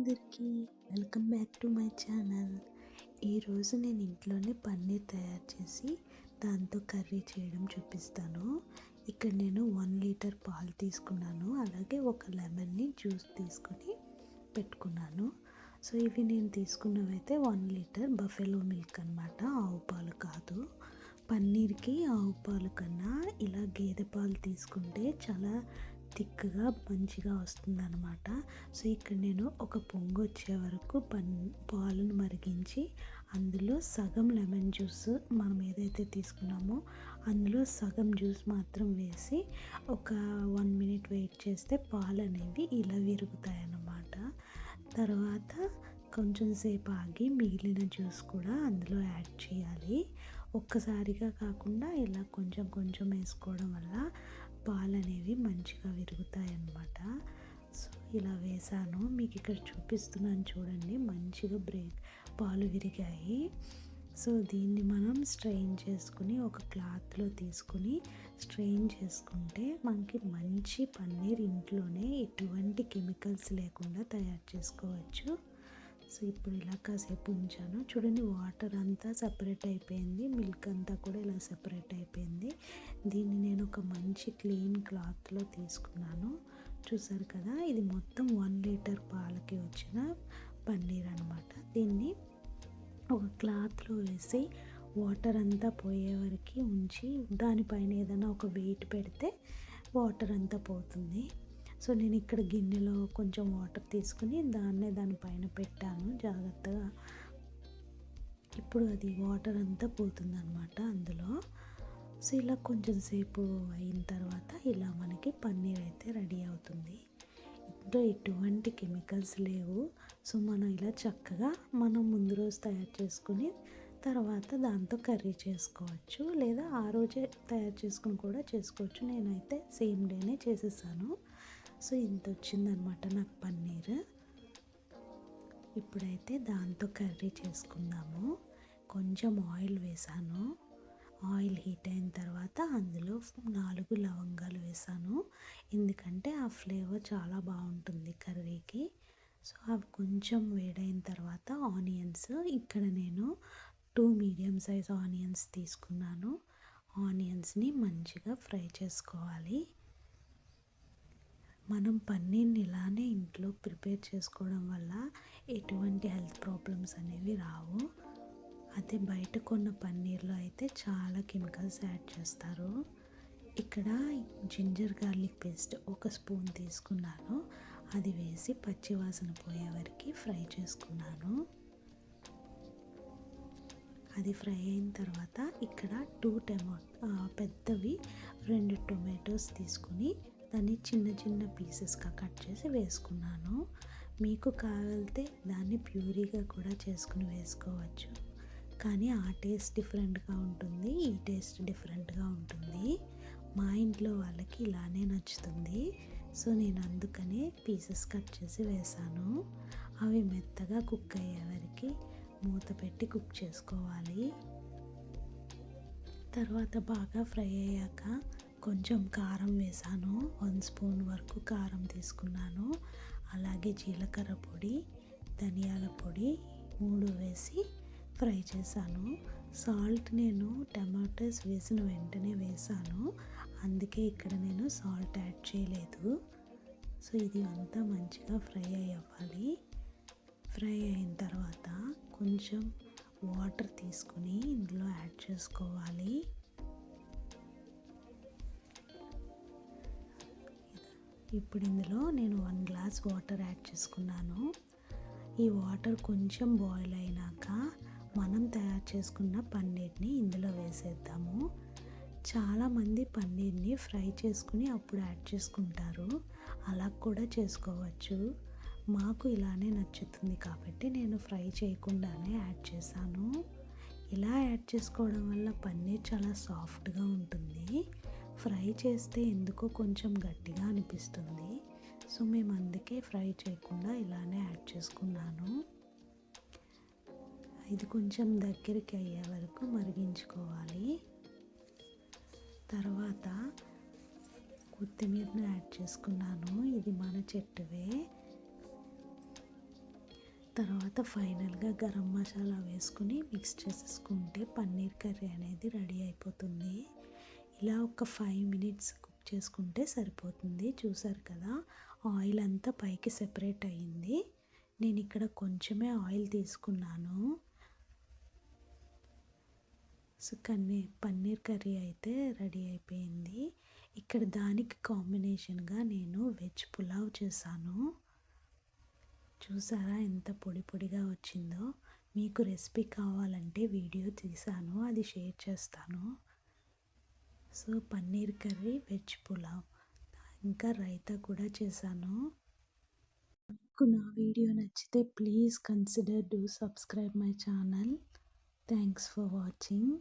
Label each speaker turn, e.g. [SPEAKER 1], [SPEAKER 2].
[SPEAKER 1] అందరికీ welcome back to my channel. ఈరోజు నేను ఇంట్లోనే పన్నీర్ తయారు చేసి దాంతో కర్రీ చేయడం చూపిస్తాను. ఇక్కడ నేను 1 లీటర్ పాలు తీసుకున్నాను, అలాగే ఒక లెమన్ని జ్యూస్ తీసుకొని పెట్టుకున్నాను. సో ఇవి నేను తీసుకున్నవైతే 1 లీటర్ బఫెలో మిల్క్ అన్నమాట, ఆవు పాలు కాదు. పన్నీర్కి ఆవు పాలు కన్నా ఇలా గేదె పాలు తీసుకుంటే చాలా థిక్గా మంచిగా వస్తుందన్నమాట. సో ఇక్కడ నేను ఒక పొంగు వచ్చే వరకు పాలను మరిగించి అందులో సగం లెమన్ జ్యూస్ మనం ఏదైతే తీసుకున్నామో అందులో సగం జ్యూస్ మాత్రం వేసి ఒక 1 మినిట్ వెయిట్ చేస్తే పాలు అనేవి ఇలా విరుగుతాయి అన్నమాట. తర్వాత కొంచెం సేపు ఆగి మిగిలిన జ్యూస్ కూడా అందులో యాడ్ చేయాలి. ఒక్కసారిగా కాకుండా ఇలా కొంచెం కొంచెం వేసుకోవడం వల్ల పాలు అనేవి మంచిగా విరుగుతాయి అన్నమాట. సో ఇలా వేసాను, మీకు ఇక్కడ చూపిస్తున్నాను చూడండి, మంచిగా పాలు విరిగాయి. సో దీన్ని మనం స్ట్రెయిన్ చేసుకుని ఒక క్లాత్లో తీసుకుని స్ట్రెయిన్ చేసుకుంటే మనకి మంచి పన్నీర్ ఇంట్లోనే ఎటువంటి కెమికల్స్ లేకుండా తయారు చేసుకోవచ్చు. సో ఇప్పుడు ఇలా కాసేపు ఉంచాను, చూడండి వాటర్ అంతా సపరేట్ అయిపోయింది, మిల్క్ అంతా కూడా ఇలా సపరేట్ అయిపోయింది. దీన్ని నేను ఒక మంచి క్లీన్ క్లాత్లో తీసుకున్నాను. చూసారు కదా, ఇది మొత్తం 1 లీటర్ పాలకి వచ్చిన పన్నీర్ అనమాట. దీన్ని ఒక క్లాత్లో వేసి వాటర్ అంతా పోయే వరకు ఉంచి దానిపైన ఏదైనా ఒక వెయిట్ పెడితే వాటర్ అంతా పోతుంది. సో నేను ఇక్కడ గిన్నెలో కొంచెం వాటర్ తీసుకుని దానిపైన పెట్టాను జాగ్రత్తగా. ఇప్పుడు అది వాటర్ అంతా పోతుందన్నమాట అందులో. సో ఇలా కొంచెం సేపు అయిన తర్వాత ఇలా మనకి పన్నీర్ అయితే రెడీ అవుతుంది. ఇందులో ఎటువంటి కెమికల్స్ లేవు. సో మనం ఇలా చక్కగా మనం ముందు రోజు తయారు చేసుకుని తర్వాత దాంతో కర్రీ చేసుకోవచ్చు, లేదా ఆ రోజే తయారు చేసుకుని కూడా చేసుకోవచ్చు. నేనైతే సేమ్ డేనే చేసేసాను. సో ఇంత వచ్చిందనమాట నాకు పన్నీర్. ఇప్పుడైతే దాంతో కర్రీ చేసుకుందాము. కొంచెం ఆయిల్ వేసాను, ఆయిల్ హీట్ అయిన తర్వాత అందులో 4 లవంగాలు వేసాను, ఎందుకంటే ఆ ఫ్లేవర్ చాలా బాగుంటుంది కర్రీకి. సో అవి కొంచెం వేడైన తర్వాత ఆనియన్స్, ఇక్కడ నేను 2 మీడియం సైజ్ ఆనియన్స్ తీసుకున్నాను. ఆనియన్స్ని మంచిగా ఫ్రై చేసుకోవాలి. మనం పన్నీర్ని ఇలానే ఇంట్లో ప్రిపేర్ చేసుకోవడం వల్ల ఎటువంటి హెల్త్ ప్రాబ్లమ్స్ అనేవి రావు. అదే బయట కొన్న పన్నీర్లో అయితే చాలా కెమికల్స్ యాడ్ చేస్తారు. ఇక్కడ జింజర్ గార్లిక్ పేస్ట్ 1 స్పూన్ తీసుకున్నాను, అది వేసి పచ్చివాసన పోయే వరకు ఫ్రై చేసుకున్నాను. అది ఫ్రై అయిన తర్వాత ఇక్కడ 2 పెద్దవి 2 టొమాటోస్ తీసుకుని దాన్ని చిన్న చిన్న పీసెస్గా కట్ చేసి వేసుకున్నాను. మీకు కావాలితే దాన్ని ప్యూరీగా కూడా చేసుకుని వేసుకోవచ్చు, కానీ ఆ టేస్ట్ డిఫరెంట్గా ఉంటుంది, ఈ టేస్ట్ డిఫరెంట్గా ఉంటుంది. మా ఇంట్లో వాళ్ళకి ఇలానే నచ్చుతుంది. సో నేను అందుకనే పీసెస్ కట్ చేసి వేసాను. అవి మెత్తగా కుక్ అయ్యే వరకు మూత పెట్టి కుక్ చేసుకోవాలి. తర్వాత బాగా ఫ్రై అయ్యాక కొంచెం కారం వేసాను, 1 స్పూన్ వరకు కారం తీసుకున్నాను. అలాగే జీలకర్ర పొడి, ధనియాల పొడి 3 వేసి ఫ్రై చేశాను. సాల్ట్ నేను టమాటోస్ వేసిన వెంటనే వేసాను, అందుకే ఇక్కడ నేను సాల్ట్ యాడ్ చేయలేదు. సో ఇది అంతా మంచిగా ఫ్రై అవ్వాలి. ఫ్రై అయిన తర్వాత కొంచెం వాటర్ తీసుకుని ఇందులో యాడ్ చేసుకోవాలి. ఇప్పుడు ఇందులో నేను 1 గ్లాస్ వాటర్ యాడ్ చేసుకున్నాను. ఈ వాటర్ కొంచెం బాయిల్ అయినాక మనం తయారు చేసుకున్న పన్నీర్ని ఇందులో వేసేద్దాము. చాలామంది పన్నీర్ని ఫ్రై చేసుకుని అప్పుడు యాడ్ చేసుకుంటారు, అలా కూడా చేసుకోవచ్చు. మాకు ఇలానే నచ్చుతుంది కాబట్టి నేను ఫ్రై చేయకుండానే యాడ్ చేశాను. ఇలా యాడ్ చేసుకోవడం వల్ల పన్నీర్ చాలా సాఫ్ట్గా ఉంటుంది. ఫ్రై చేస్తే ఎందుకో కొంచెం గట్టిగా అనిపిస్తుంది. సో మేము అందుకే ఫ్రై చేయకుండా ఇలానే యాడ్ చేసుకున్నాను. ఇది కొంచెం దగ్గరికి అయ్యే వరకు మరిగించుకోవాలి. తర్వాత కొత్తిమీరను యాడ్ చేసుకున్నాను, ఇది మన చెట్టువే. తర్వాత ఫైనల్గా గరం మసాలా వేసుకుని మిక్స్ చేసేసుకుంటే పన్నీర్ కర్రీ అనేది రెడీ అయిపోతుంది. ఇలా ఒక 5 మినిట్స్ కుక్ చేసుకుంటే సరిపోతుంది. చూసారు కదా, ఆయిల్ అంతా పైకి సెపరేట్ అయ్యింది. నేను ఇక్కడ కొంచెమే ఆయిల్ తీసుకున్నాను. సో పన్నీర్ కర్రీ అయితే రెడీ అయిపోయింది. ఇక్కడ దానికి కాంబినేషన్గా నేను వెజ్ పులావ్ చేశాను. చూసారా ఎంత పొడి పొడిగా వచ్చిందో. మీకు రెసిపీ కావాలంటే వీడియో తీసాను, అది షేర్ చేస్తాను. So paneer curry, veg pulao, ఇంకా రైతా కూడా చేశాను. మీకు నా వీడియో నచ్చితే please consider do subscribe my channel. Thanks for watching.